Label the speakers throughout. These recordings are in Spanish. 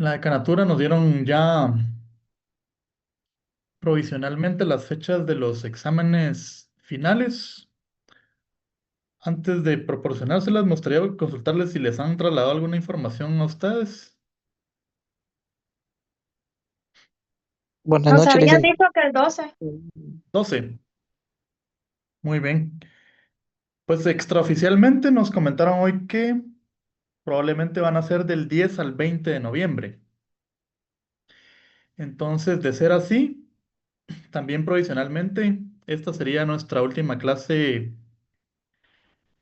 Speaker 1: La decanatura nos dieron ya provisionalmente las fechas de los exámenes finales. Antes de proporcionárselas, me gustaría consultarles si les han trasladado alguna información a ustedes.
Speaker 2: Buenas
Speaker 3: Nos
Speaker 2: noches,
Speaker 3: habían
Speaker 2: licenciado.
Speaker 3: dicho que el 12.
Speaker 1: 12. Muy bien. Pues extraoficialmente nos comentaron hoy que probablemente van a ser del 10 al 20 de noviembre. Entonces, de ser así, también provisionalmente, esta sería nuestra última clase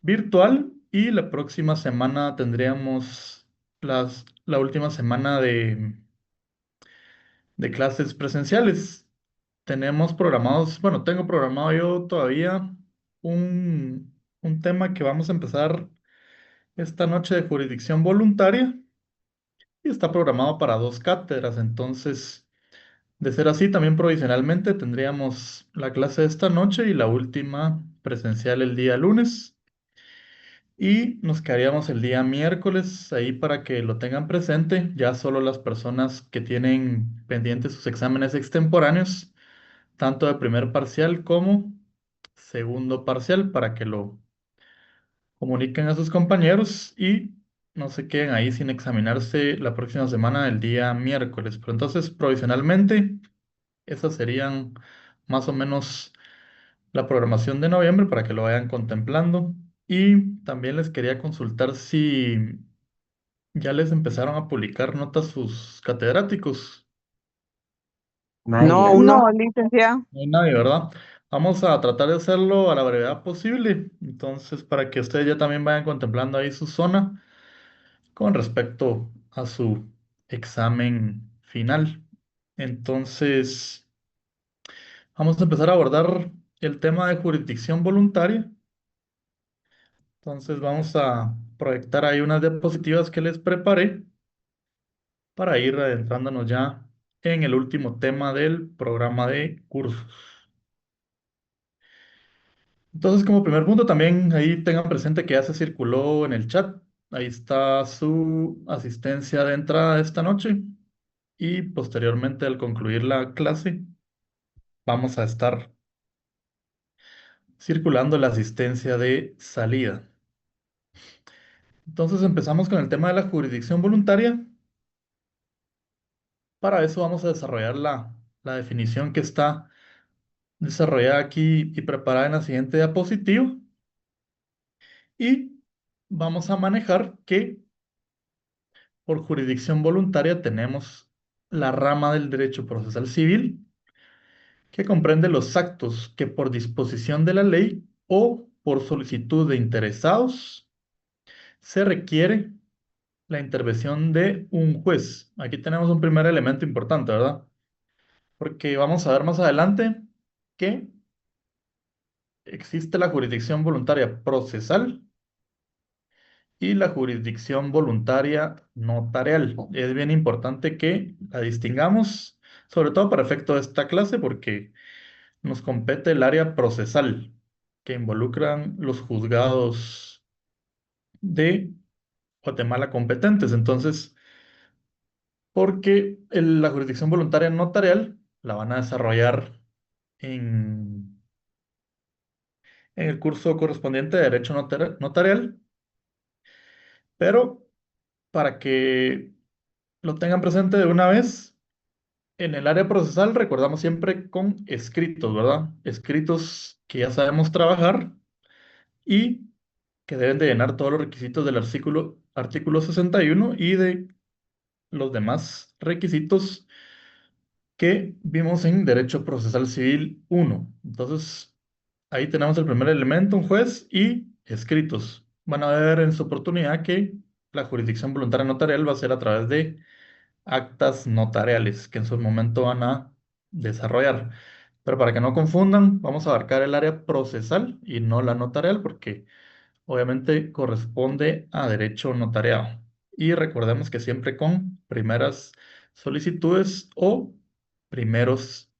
Speaker 1: virtual y la próxima semana tendríamos la última semana de clases presenciales. Tenemos programados, bueno, tengo programado yo todavía un tema que vamos a empezar esta noche de jurisdicción voluntaria y está programado para dos cátedras. Entonces, de ser así, también provisionalmente tendríamos la clase de esta noche y la última presencial el día lunes. Y nos quedaríamos el día miércoles ahí para que lo tengan presente, ya solo las personas que tienen pendientes sus exámenes extemporáneos, tanto de primer parcial como segundo parcial, para que lo comuniquen a sus compañeros y no se queden ahí sin examinarse la próxima semana el día miércoles. Pero entonces, provisionalmente, esas serían más o menos la programación de noviembre para que lo vayan contemplando. Y también les quería consultar si ya les empezaron a publicar notas sus catedráticos.
Speaker 2: No,
Speaker 3: Nadie.
Speaker 2: aún no.
Speaker 3: No, licenciado.
Speaker 1: No hay nadie, ¿verdad? Vamos a tratar de hacerlo a la brevedad posible. Entonces, para que ustedes ya también vayan contemplando ahí su zona con respecto a su examen final. Entonces, vamos a empezar a abordar el tema de jurisdicción voluntaria. Entonces, vamos a proyectar ahí unas diapositivas que les preparé para ir adentrándonos ya en el último tema del programa de cursos. Entonces, como primer punto, también ahí tengan presente que ya se circuló en el chat. Ahí está su asistencia de entrada esta noche y posteriormente al concluir la clase vamos a estar circulando la asistencia de salida. Entonces empezamos con el tema de la jurisdicción voluntaria. Para eso vamos a desarrollar la definición que está desarrollada aquí y preparada en la siguiente diapositiva. Y vamos a manejar que por jurisdicción voluntaria tenemos la rama del derecho procesal civil, que comprende los actos que por disposición de la ley o por solicitud de interesados se requiere la intervención de un juez. Aquí tenemos un primer elemento importante, ¿verdad? Porque vamos a ver más adelante que existe la jurisdicción voluntaria procesal y la jurisdicción voluntaria notarial. Es bien importante que la distingamos, sobre todo para efecto de esta clase, porque nos compete el área procesal, que involucran los juzgados de Guatemala competentes. Entonces, porque la jurisdicción voluntaria notarial la van a desarrollar en, en el curso correspondiente de Derecho Notarial, pero para que lo tengan presente de una vez, en el área procesal recordamos siempre con escritos, ¿verdad? Escritos que ya sabemos trabajar y que deben de llenar todos los requisitos del artículo 61 y de los demás requisitos que vimos en Derecho Procesal Civil 1. Entonces, ahí tenemos el primer elemento, un juez y escritos. Van a ver en su oportunidad que la jurisdicción voluntaria notarial va a ser a través de actas notariales que en su momento van a desarrollar. Pero para que no confundan, vamos a abarcar el área procesal y no la notarial porque obviamente corresponde a derecho notariado. Y recordemos que siempre con primeras solicitudes o primeros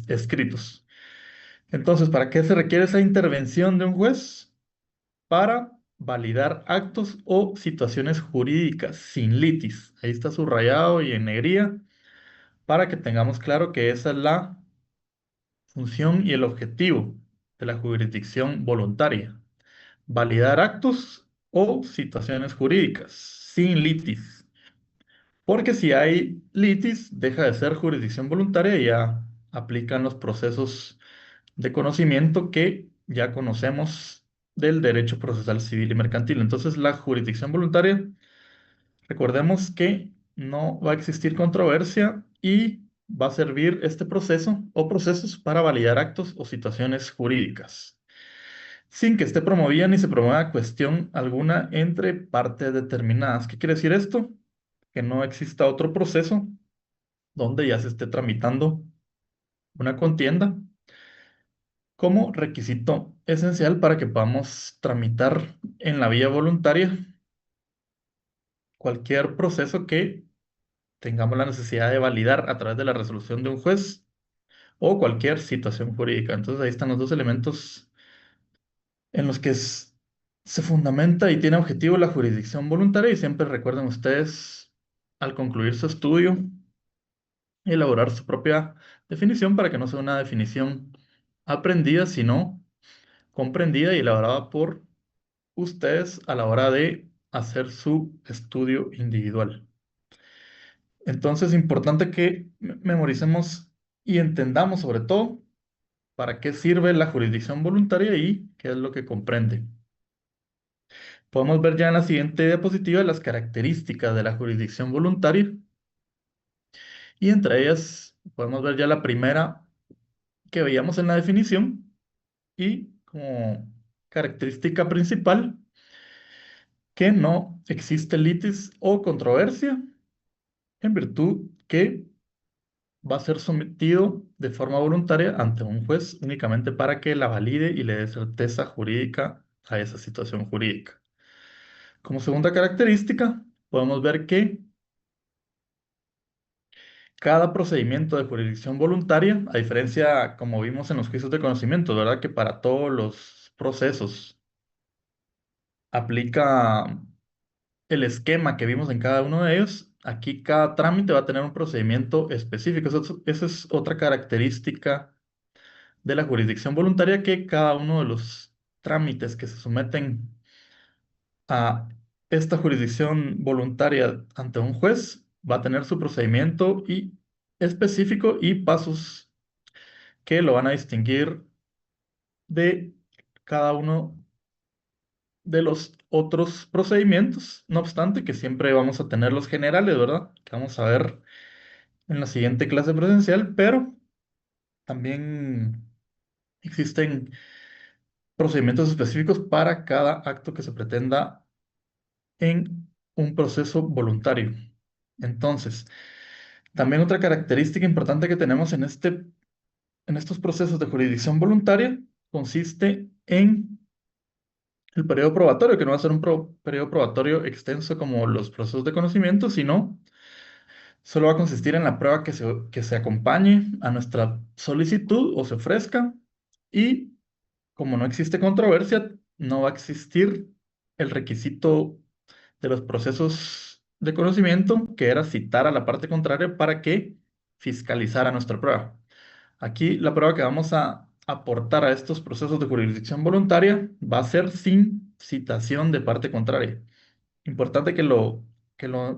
Speaker 1: escritos. Entonces, ¿para qué se requiere esa intervención de un juez? Para validar actos o situaciones jurídicas sin litis. Ahí está subrayado y en negrilla para que tengamos claro que esa es la función y el objetivo de la jurisdicción voluntaria. Validar actos o situaciones jurídicas sin litis. Porque si hay litis, deja de ser jurisdicción voluntaria y ya aplican los procesos de conocimiento que ya conocemos del derecho procesal civil y mercantil. Entonces, la jurisdicción voluntaria, recordemos que no va a existir controversia y va a servir este proceso o procesos para validar actos o situaciones jurídicas, sin que esté promovida ni se promueva cuestión alguna entre partes determinadas. ¿Qué quiere decir esto? Que no exista otro proceso donde ya se esté tramitando una contienda como requisito esencial para que podamos tramitar en la vía voluntaria cualquier proceso que tengamos la necesidad de validar a través de la resolución de un juez o cualquier situación jurídica. Entonces ahí están los dos elementos en los que se fundamenta y tiene objetivo la jurisdicción voluntaria y siempre recuerden ustedes al concluir su estudio elaborar su propia definición para que no sea una definición aprendida, sino comprendida y elaborada por ustedes a la hora de hacer su estudio individual. Entonces, es importante que memoricemos y entendamos sobre todo para qué sirve la jurisdicción voluntaria y qué es lo que comprende. Podemos ver ya en la siguiente diapositiva las características de la jurisdicción voluntaria y entre ellas podemos ver ya la primera que veíamos en la definición y como característica principal que no existe litis o controversia en virtud que va a ser sometido de forma voluntaria ante un juez únicamente para que la valide y le dé certeza jurídica a esa situación jurídica. Como segunda característica, podemos ver que cada procedimiento de jurisdicción voluntaria, a diferencia, como vimos en los juicios de conocimiento, ¿verdad? Que para todos los procesos aplica el esquema que vimos en cada uno de ellos. Aquí cada trámite va a tener un procedimiento específico. Esa es otra característica de la jurisdicción voluntaria, que cada uno de los trámites que se someten a esta jurisdicción voluntaria ante un juez va a tener su procedimiento y específico y pasos que lo van a distinguir de cada uno de los otros procedimientos. No obstante, que siempre vamos a tener los generales, ¿verdad? Que vamos a ver en la siguiente clase presencial, pero también existen procedimientos específicos para cada acto que se pretenda en un proceso voluntario. Entonces, también otra característica importante que tenemos en estos procesos de jurisdicción voluntaria consiste en el periodo probatorio, que no va a ser un periodo probatorio extenso como los procesos de conocimiento, sino solo va a consistir en la prueba que se acompañe a nuestra solicitud o se ofrezca y como no existe controversia, no va a existir el requisito de los procesos de conocimiento, que era citar a la parte contraria para que fiscalizara nuestra prueba. Aquí la prueba que vamos a aportar a estos procesos de jurisdicción voluntaria va a ser sin citación de parte contraria. Importante que lo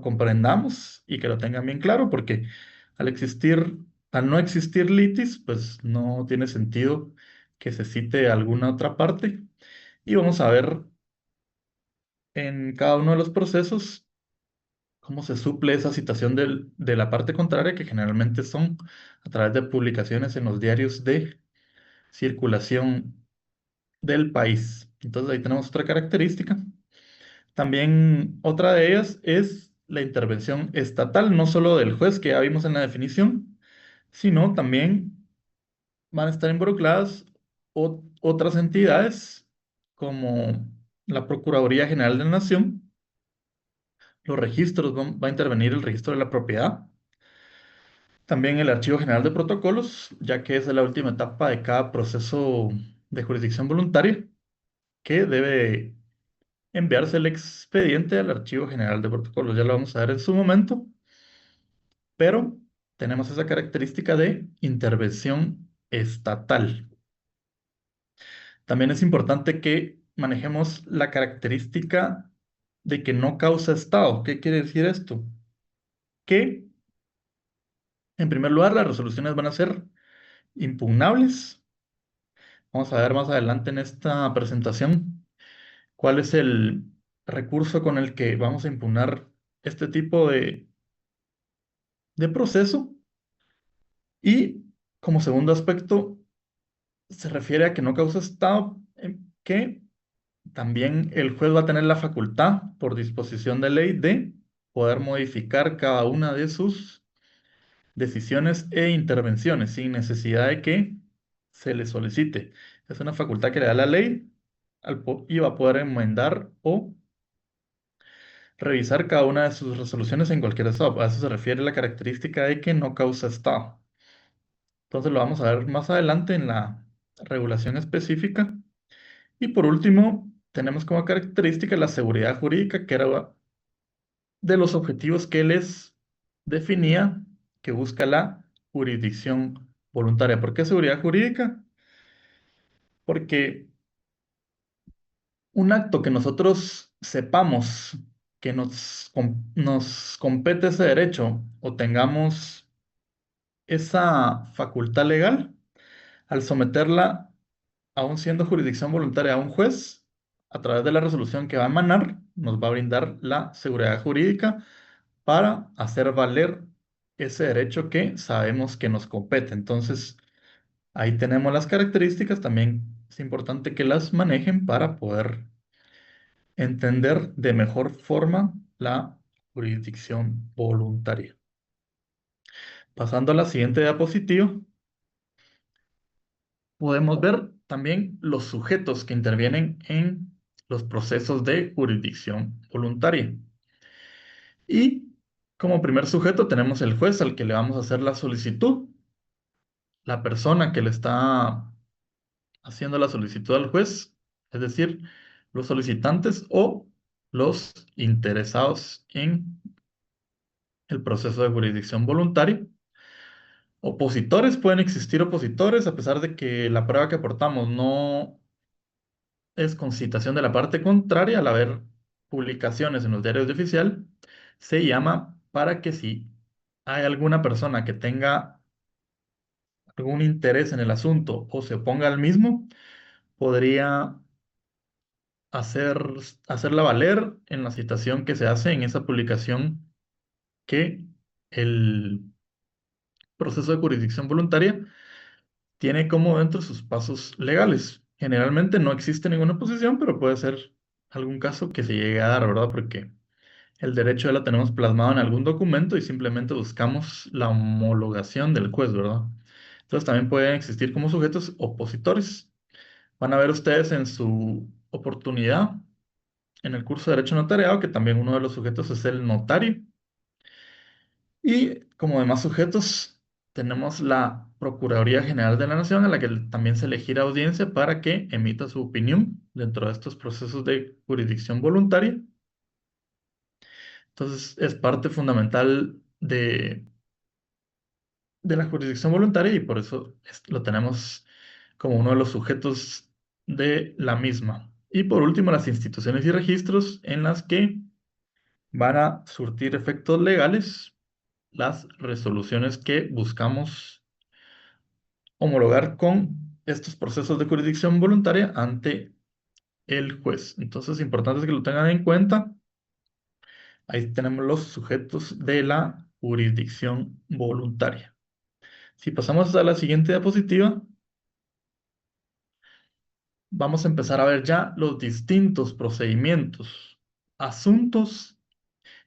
Speaker 1: comprendamos y que lo tengan bien claro, porque al existir, al no existir litis, pues no tiene sentido que se cite alguna otra parte. Y vamos a ver en cada uno de los procesos cómo se suple esa citación de la parte contraria, que generalmente son a través de publicaciones en los diarios de circulación del país. Entonces ahí tenemos otra característica. También otra de ellas es la intervención estatal, no solo del juez que ya vimos en la definición, sino también van a estar involucradas otras entidades como la Procuraduría General de la Nación, los registros, va a intervenir el registro de la propiedad, también el Archivo General de Protocolos, ya que esa es la última etapa de cada proceso de jurisdicción voluntaria que debe enviarse el expediente al Archivo General de Protocolos. Ya lo vamos a ver en su momento, pero tenemos esa característica de intervención estatal. También es importante que manejemos la característica de que no causa estado. ¿Qué quiere decir esto? Que, en primer lugar, las resoluciones van a ser impugnables. Vamos a ver más adelante en esta presentación cuál es el recurso con el que vamos a impugnar este tipo de proceso. Y como segundo aspecto, se refiere a que no causa estado, que también el juez va a tener la facultad, por disposición de ley, de poder modificar cada una de sus decisiones e intervenciones sin necesidad de que se le solicite. Es una facultad que le da la ley y va a poder enmendar o revisar cada una de sus resoluciones en cualquier estado. A eso se refiere la característica de que no causa estado. Entonces lo vamos a ver más adelante en la regulación específica. Y por último, tenemos como característica la seguridad jurídica, que era de los objetivos que les definía, que busca la jurisdicción voluntaria. ¿Por qué seguridad jurídica? Porque un acto que nosotros sepamos que nos compete ese derecho o tengamos esa facultad legal, al someterla, aún siendo jurisdicción voluntaria, a un juez, a través de la resolución que va a emanar, nos va a brindar la seguridad jurídica para hacer valer ese derecho que sabemos que nos compete. Entonces, ahí tenemos las características. También es importante que las manejen para poder entender de mejor forma la jurisdicción voluntaria. Pasando a la siguiente diapositiva, podemos ver también los sujetos que intervienen en los procesos de jurisdicción voluntaria. Y como primer sujeto tenemos el juez al que le vamos a hacer la solicitud, la persona que le está haciendo la solicitud al juez, es decir, los solicitantes o los interesados en el proceso de jurisdicción voluntaria. Opositores, pueden existir opositores a pesar de que la prueba que aportamos no es con citación de la parte contraria. Al haber publicaciones en los diarios de oficial, se llama para que si hay alguna persona que tenga algún interés en el asunto o se oponga al mismo, podría hacer, hacerla valer en la citación que se hace en esa publicación que el proceso de jurisdicción voluntaria tiene como dentro sus pasos legales. Generalmente no existe ninguna oposición, pero puede ser algún caso que se llegue a dar, ¿verdad? Porque el derecho ya lo tenemos plasmado en algún documento y simplemente buscamos la homologación del juez, ¿verdad? Entonces también pueden existir como sujetos opositores. Van a ver ustedes en su oportunidad en el curso de Derecho Notariado que también uno de los sujetos es el notario. Y como demás sujetos, tenemos la Procuraduría General de la Nación, a la que también se elegirá audiencia para que emita su opinión dentro de estos procesos de jurisdicción voluntaria. Entonces, es parte fundamental de la jurisdicción voluntaria y por eso lo tenemos como uno de los sujetos de la misma. Y por último, las instituciones y registros en las que van a surtir efectos legales las resoluciones que buscamos homologar con estos procesos de jurisdicción voluntaria ante el juez. Entonces, es importante que lo tengan en cuenta. Ahí tenemos los sujetos de la jurisdicción voluntaria. Si pasamos a la siguiente diapositiva, vamos a empezar a ver ya los distintos procedimientos, asuntos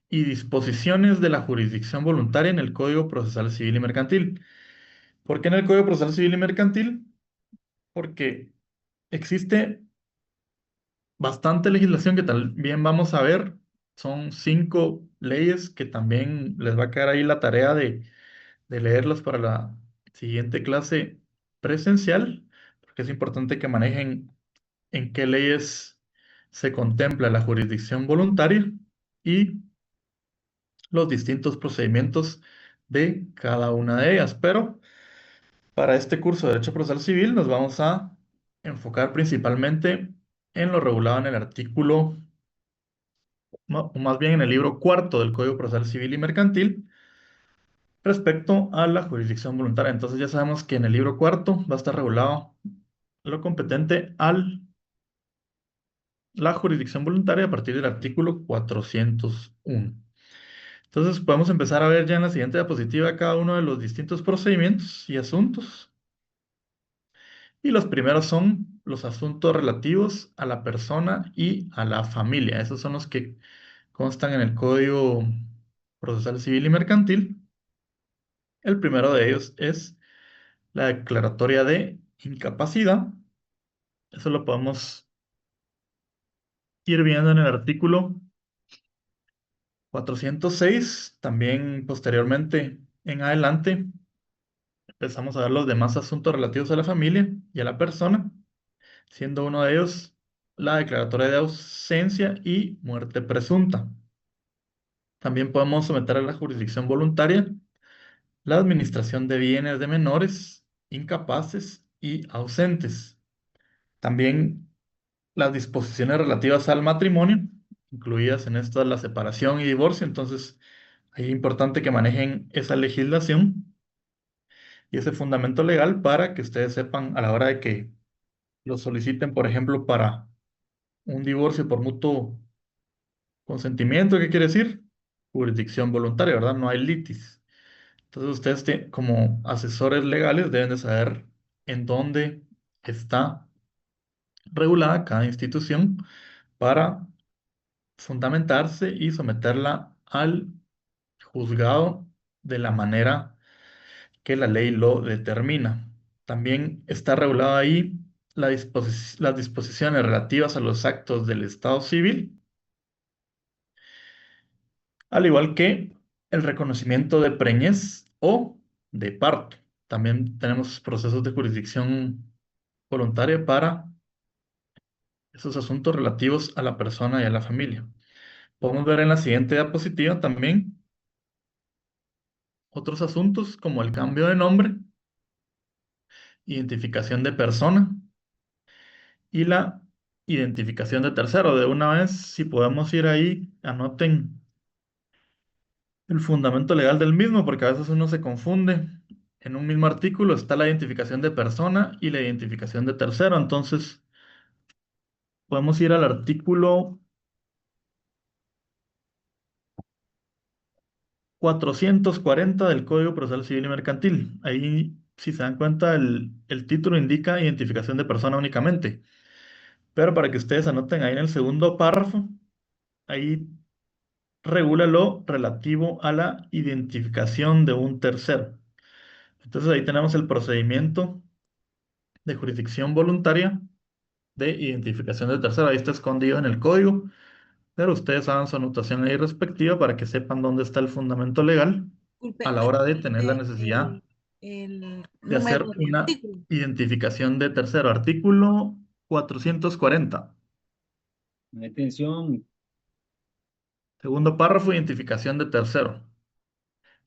Speaker 1: y disposiciones de la jurisdicción voluntaria en el Código Procesal Civil y Mercantil. ¿Por qué en el Código Procesal Civil y Mercantil? Porque existe bastante legislación que también vamos a ver. Son 5 leyes que también les va a quedar ahí la tarea de leerlas para la siguiente clase presencial, porque es importante que manejen en qué leyes se contempla la jurisdicción voluntaria y los distintos procedimientos de cada una de ellas. Pero para este curso de Derecho Procesal Civil nos vamos a enfocar principalmente en lo regulado en el artículo, o más bien en el libro cuarto del Código Procesal Civil y Mercantil respecto a la jurisdicción voluntaria. Entonces ya sabemos que en el libro cuarto va a estar regulado lo competente a la jurisdicción voluntaria a partir del artículo 401. Entonces podemos empezar a ver ya en la siguiente diapositiva cada uno de los distintos procedimientos y asuntos. Y los primeros son los asuntos relativos a la persona y a la familia. Esos son los que constan en el Código Procesal Civil y Mercantil. El primero de ellos es la declaratoria de incapacidad. Eso lo podemos ir viendo en el artículo 406. También posteriormente en adelante empezamos a ver los demás asuntos relativos a la familia y a la persona, siendo uno de ellos la declaratoria de ausencia y muerte presunta. También podemos someter a la jurisdicción voluntaria la administración de bienes de menores, incapaces y ausentes. También las disposiciones relativas al matrimonio, incluidas en estas la separación y divorcio. Entonces, ahí es importante que manejen esa legislación y ese fundamento legal para que ustedes sepan a la hora de que lo soliciten, por ejemplo, para un divorcio por mutuo consentimiento. ¿Qué quiere decir? Jurisdicción voluntaria, ¿verdad? No hay litis. Entonces ustedes como asesores legales deben de saber en dónde está regulada cada institución para fundamentarse y someterla al juzgado de la manera que la ley lo determina. También está regulada ahí las disposiciones relativas a los actos del Estado civil, al igual que el reconocimiento de preñez o de parto. También tenemos procesos de jurisdicción voluntaria para esos asuntos relativos a la persona y a la familia. Podemos ver en la siguiente diapositiva también otros asuntos como el cambio de nombre, identificación de persona y la identificación de tercero. De una vez, si podemos ir ahí, anoten el fundamento legal del mismo, porque a veces uno se confunde. En un mismo artículo está la identificación de persona y la identificación de tercero. Entonces, podemos ir al artículo 440 del Código Procesal Civil y Mercantil. Ahí, si se dan cuenta, el título indica identificación de persona únicamente. Pero para que ustedes anoten ahí en el segundo párrafo, ahí regula lo relativo a la identificación de un tercero. Entonces ahí tenemos el procedimiento de jurisdicción voluntaria de identificación de tercero. Ahí está escondido en el código, pero ustedes hagan su anotación ahí respectiva para que sepan dónde está el fundamento legal
Speaker 3: Disculpe,
Speaker 1: a la
Speaker 3: ¿me
Speaker 1: hora de tener la
Speaker 3: repite
Speaker 1: necesidad
Speaker 3: el
Speaker 1: de hacer
Speaker 3: número de
Speaker 1: una
Speaker 3: artículo?
Speaker 1: identificación de tercero. Artículo 440.
Speaker 2: Atención,
Speaker 1: Segundo párrafo, identificación de tercero.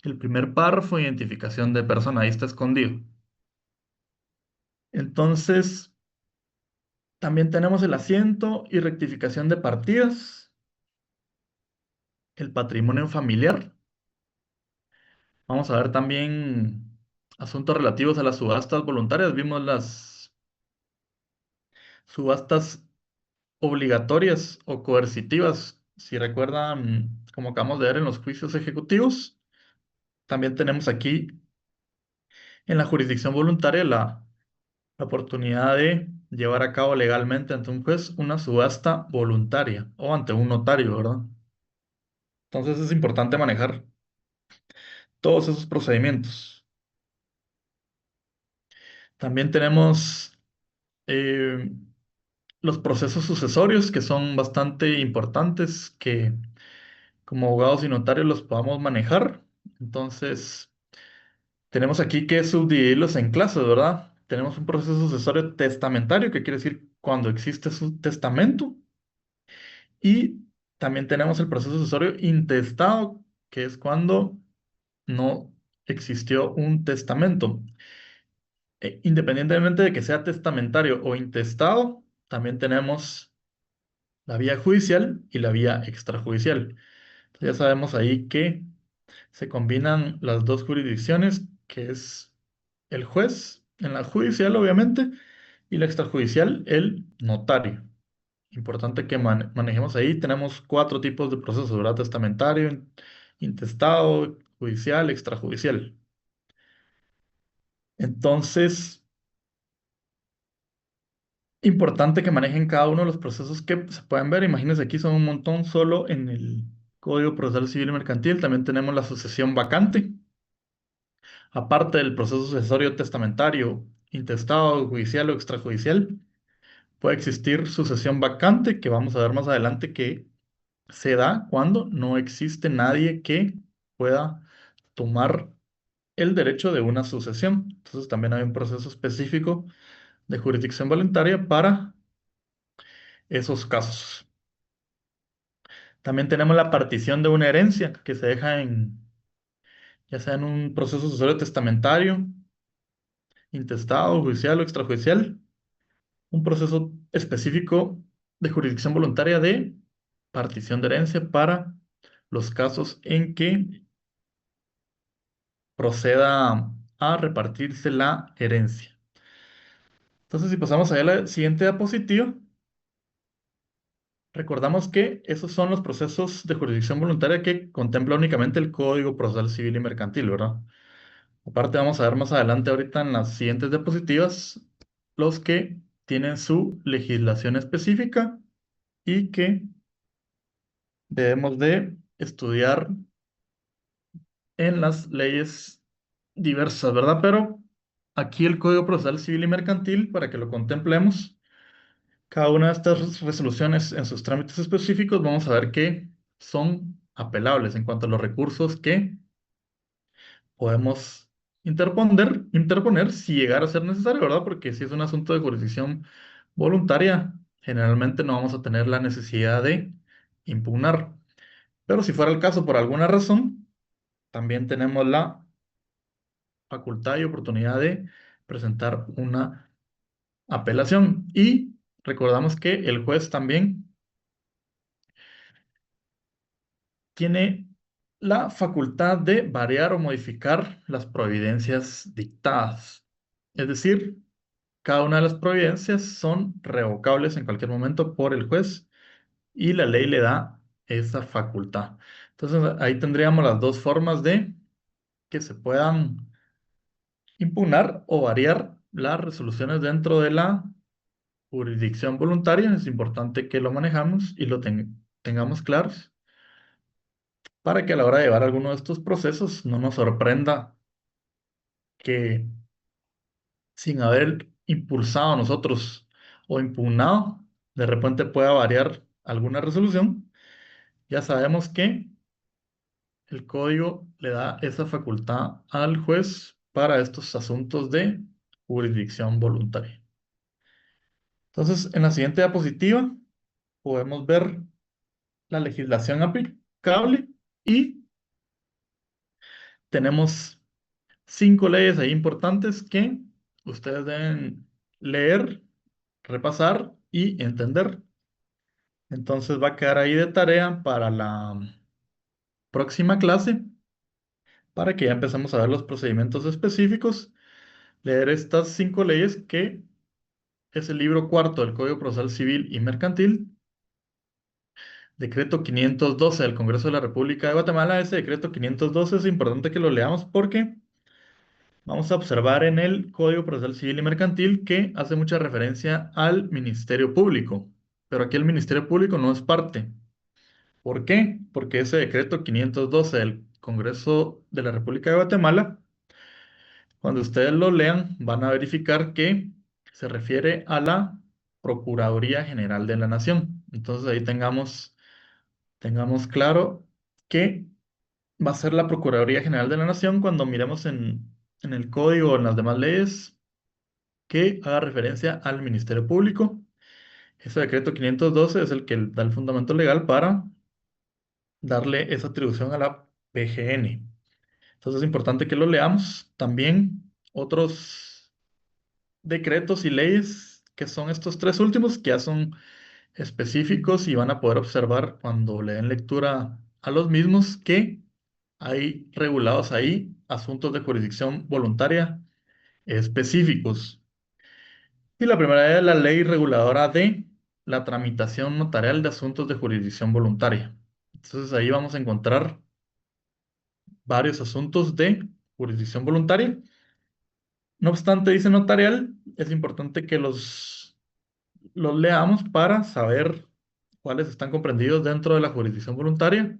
Speaker 1: El primer párrafo, identificación de persona. Ahí está escondido. Entonces, también tenemos el asiento y rectificación de partidas, el patrimonio familiar. Vamos a ver también asuntos relativos a las subastas voluntarias. Vimos las subastas obligatorias o coercitivas, si recuerdan, como acabamos de ver en los juicios ejecutivos. También tenemos aquí en la jurisdicción voluntaria la oportunidad de llevar a cabo legalmente ante un juez una subasta voluntaria o ante un notario, ¿verdad? Entonces es importante manejar todos esos procedimientos. También tenemos eh, los procesos sucesorios que son bastante importantes, que como abogados y notarios los podamos manejar. Entonces, tenemos aquí que subdividirlos en clases, ¿verdad? Tenemos un proceso sucesorio testamentario, que quiere decir cuando existe su testamento. Y también tenemos el proceso sucesorio intestado, que es cuando no existió un testamento. Independientemente de que sea testamentario o intestado, también tenemos la vía judicial y la vía extrajudicial. Ya sabemos ahí que se combinan las dos jurisdicciones, que es el juez en la judicial, obviamente, y la extrajudicial, el notario. Importante que manejemos ahí. Tenemos cuatro tipos de procesos, ¿verdad? Testamentario, intestado, judicial, extrajudicial. Entonces, importante que manejen cada uno de los procesos que se pueden ver. Imagínense, aquí son un montón solo en el Código Procesal Civil y Mercantil. También tenemos la sucesión vacante. Aparte del proceso sucesorio testamentario, intestado, judicial o extrajudicial, puede existir sucesión vacante, que vamos a ver más adelante que se da cuando no existe nadie que pueda tomar el derecho de una sucesión. Entonces también hay un proceso específico de jurisdicción voluntaria para esos casos. También tenemos la partición de una herencia que se deja ya sea en un proceso sucesorio testamentario, intestado, judicial o extrajudicial, un proceso específico de jurisdicción voluntaria de partición de herencia para los casos en que proceda a repartirse la herencia. Entonces, si pasamos a la siguiente diapositiva, recordamos que esos son los procesos de jurisdicción voluntaria que contempla únicamente el Código Procesal Civil y Mercantil, ¿verdad? Aparte, vamos a ver más adelante, ahorita en las siguientes diapositivas, los que tienen su legislación específica y que debemos de estudiar en las leyes diversas, ¿verdad? Pero aquí el Código Procesal Civil y Mercantil, para que lo contemplemos, cada una de estas resoluciones en sus trámites específicos, vamos a ver que son apelables en cuanto a los recursos que podemos interponer si llegara a ser necesario, ¿verdad? Porque si es un asunto de jurisdicción voluntaria, generalmente no vamos a tener la necesidad de impugnar. Pero si fuera el caso por alguna razón, también tenemos la facultad y oportunidad de presentar una apelación. Y recordamos que el juez también tiene la facultad de variar o modificar las providencias dictadas. Es decir, cada una de las providencias son revocables en cualquier momento por el juez y la ley le da esa facultad. Entonces, ahí tendríamos las dos formas de que se puedan impugnar o variar las resoluciones dentro de la jurisdicción voluntaria. Es importante que lo manejamos y lo tengamos claros para que a la hora de llevar alguno de estos procesos no nos sorprenda que sin haber impulsado nosotros o impugnado, de repente pueda variar alguna resolución. Ya sabemos que el código le da esa facultad al juez para estos asuntos de jurisdicción voluntaria. Entonces, en la siguiente diapositiva podemos ver la legislación aplicable y tenemos 5 leyes ahí importantes que ustedes deben leer, repasar y entender. Entonces va a quedar ahí de tarea para la próxima clase, para que ya empecemos a ver los procedimientos específicos, leer estas 5 leyes que es el libro cuarto del Código Procesal Civil y Mercantil, decreto 512 del Congreso de la República de Guatemala. Ese decreto 512 es importante que lo leamos porque vamos a observar en el Código Procesal Civil y Mercantil que hace mucha referencia al Ministerio Público, pero aquí el Ministerio Público no es parte. ¿Por qué? Porque ese decreto 512 del Congreso de la República de Guatemala, cuando ustedes lo lean, van a verificar que se refiere a la Procuraduría General de la Nación. Entonces ahí tengamos claro que va a ser la Procuraduría General de la Nación cuando miremos en el código o en las demás leyes que haga referencia al Ministerio Público. Ese decreto 512 es el que da el fundamento legal para darle esa atribución a la PGN. Entonces es importante que lo leamos. También otros decretos y leyes que son estos tres últimos, que ya son específicos y van a poder observar cuando le den lectura a los mismos que hay regulados ahí asuntos de jurisdicción voluntaria específicos. Y la primera es la ley reguladora de la tramitación notarial de asuntos de jurisdicción voluntaria. Entonces ahí vamos a encontrar varios asuntos de jurisdicción voluntaria. No obstante, dice notarial, es importante que los leamos para saber cuáles están comprendidos dentro de la jurisdicción voluntaria,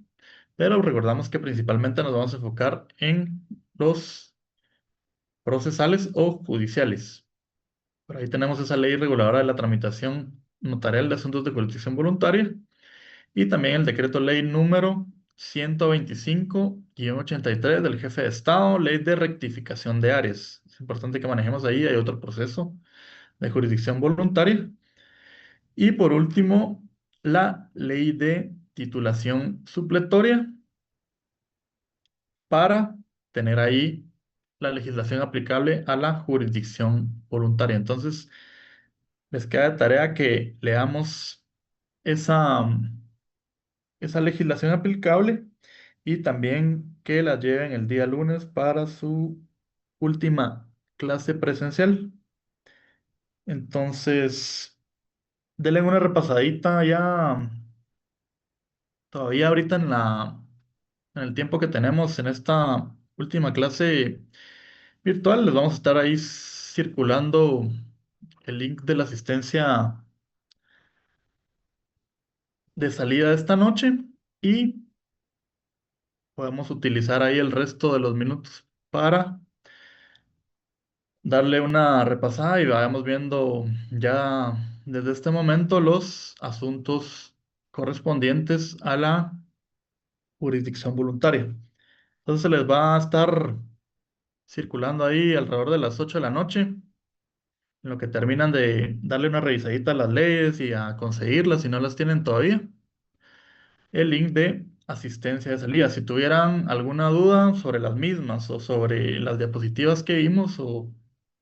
Speaker 1: pero recordamos que principalmente nos vamos a enfocar en los procesales o judiciales. Por ahí tenemos esa ley reguladora de la tramitación notarial de asuntos de jurisdicción voluntaria y también el decreto ley número 125-83 del jefe de Estado, ley de rectificación de áreas. Es importante que manejemos ahí, hay otro proceso de jurisdicción voluntaria. Y por último, la ley de titulación supletoria para tener ahí la legislación aplicable a la jurisdicción voluntaria. Entonces, les queda de tarea que leamos esa, esa legislación aplicable y también que la lleven el día lunes para su última clase presencial. Entonces, denle una repasadita ya, todavía ahorita en el tiempo que tenemos en esta última clase virtual, les vamos a estar ahí circulando el link de la asistencia de salida de esta noche y podemos utilizar ahí el resto de los minutos para darle una repasada y vayamos viendo ya desde este momento los asuntos correspondientes a la jurisdicción voluntaria. Entonces se les va a estar circulando ahí alrededor de las 8 de la noche, en lo que terminan de darle una revisadita a las leyes y a conseguirlas si no las tienen todavía, el link de asistencia de salida. Si tuvieran alguna duda sobre las mismas o sobre las diapositivas que vimos o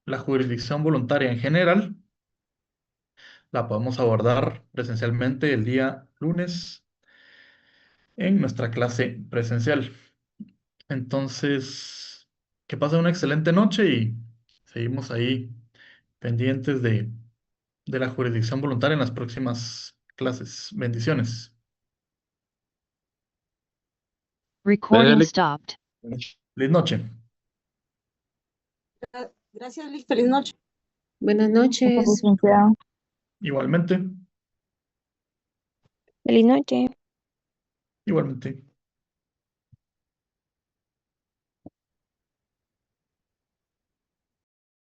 Speaker 1: la jurisdicción voluntaria en general, la podemos abordar presencialmente el día lunes en nuestra clase presencial. Entonces, que pasen una excelente noche y seguimos ahí pendientes de la jurisdicción voluntaria en las próximas clases. Bendiciones.
Speaker 3: Recording stopped.
Speaker 1: Feliz noche.
Speaker 4: Gracias, Liz. Feliz noche.
Speaker 5: Buenas noches.
Speaker 1: Igualmente,
Speaker 6: Feliz noche.
Speaker 1: igualmente.